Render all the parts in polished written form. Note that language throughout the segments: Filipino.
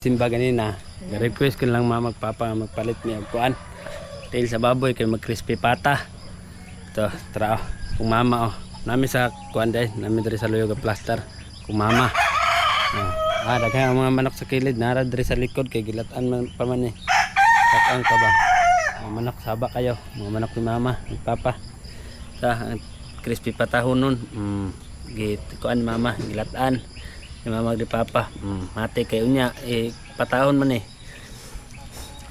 Simba ganina, request ko lang magpapa magpalit niya kuan. Tail sa baboy kay mag crispy pata. To, tara kung mama oh. Nami sa kuan dai, nami diri sa Loyoga Plaster. Kung mama. Daghan ang mga manok sa kilid, nara diri sa likod kay gilatan man pa man eh. Katang ka ba? Mga manok saba kayo, mga manok ni mama, ni papa. Sa crispy patahon nun. Git kuan mama, gilatan. Ni mama di papa mati kayo niya patahon man eh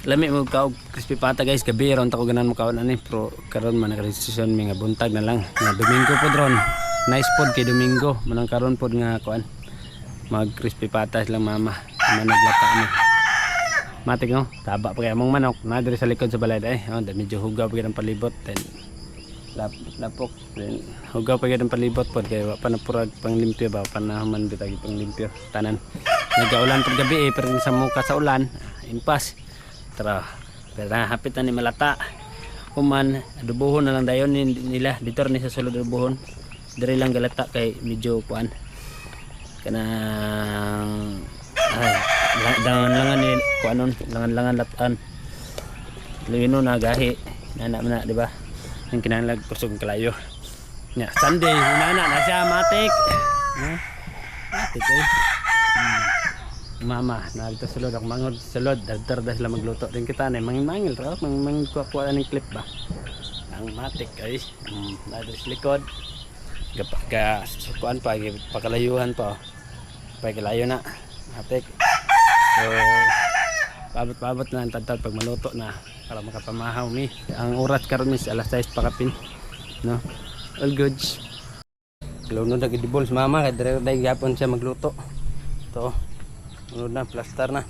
lami mo ka crispy pata guys gabi ron tako ganan mo kaon ani pero karon man nagresisyon mi nga buntag na lang nga domingo pod ron nice pod kay domingo manang karon pod nga kuan mag crispy pata lang mama managlata ni mati no taba pa kay among manok na diri sa likod sa balay ay medyo hugaw pa gyud ang palibot then lapok then hugaw pa gyud ang palibot pod kay wa pa napurag panglimpyo ba panahuman bitag panglimpyo tanan nagaulan pud gabi pero sa muka sa ulan impas tara pero hapit na ni malata kuman adubohon na lang dayon nila dito ni sa sulod adubohon diri lang galata kay medyo kuan kanang dangan-langan ni kuanon langan-langan latan lino na gahi na di ba yung kinahanglan kusog kalayo nya Sunday inana na siya matik matik eh mama na dito sulod ako mangod sulod dadar sila magluto din kita na mangil raw kuha ng clip ba ang matik ay na dito sa likod kapag sukuan pa pakalayuhan pa pagkalayo na matik so pabot na ang tantad pag maluto na para makapamahaw mi ang oras karon mis alas 6 pa kapin no all goods lunod na gidibol sa mama kay dire day gapon siya magluto to lunod na plaster na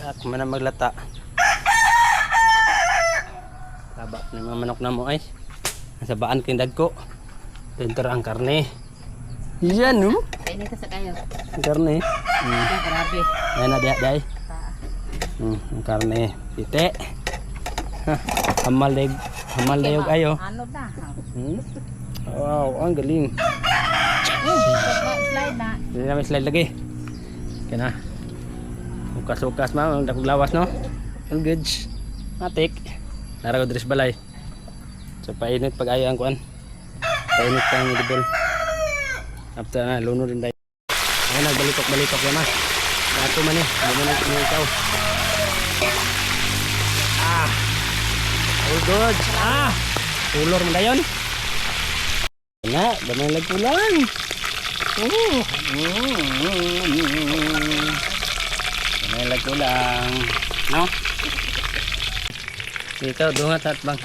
at man maglata taba ni mga manok na mo ay nasa baan king dagko dentro ang karne yan no ini ka sa kayo karne grabe ay na day ang karne pite hamal dayog ayo ano na wow ang galing slide na hindi namin slide lagi kaya na ukas ma dakog lawas no all goods matik naraw dress balay so painit pag ayo ang kuan painit kang idibol after na luno rin dayo ay nagbalitok yan na nato man eh bumalik mo ikaw all good ulor mo dayon na damay lagpulan damay lagpulan no ikaw dungat at bang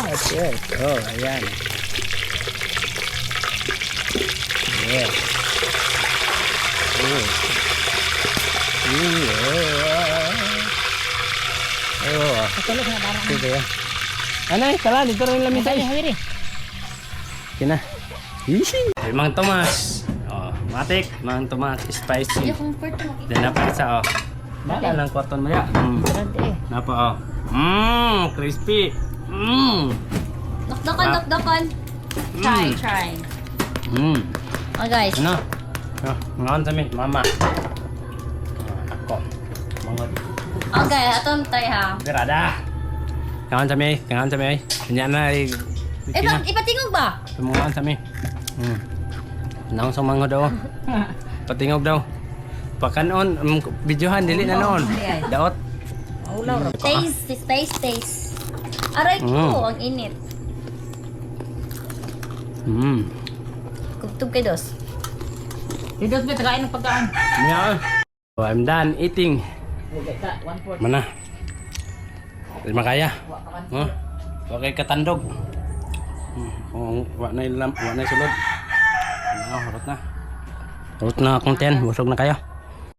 that's it ayan yeah tulog na parang dito ya anay kala dito rin lamisa hawiri kina Mang Tomas matik Mang Tomas spicy then napa sa baka lang kwarton mo ya napa crispy dokdokon try guys ano ngayon sa mi mama ako mangod okay atom tayo ha berada kangan sa mi kanya na ipatingog ba sumungan sa mi naon sa mangod daw patingog daw pakanon videohan dili na noon daot taste aray ko ang init kutub kay dos Didos may tagain ng pagkaan. Yeah. So, I'm done eating. Mana? Terima kaya. Okay katandog. Wa na sulod. Harot na akong 10. Busog na kayo.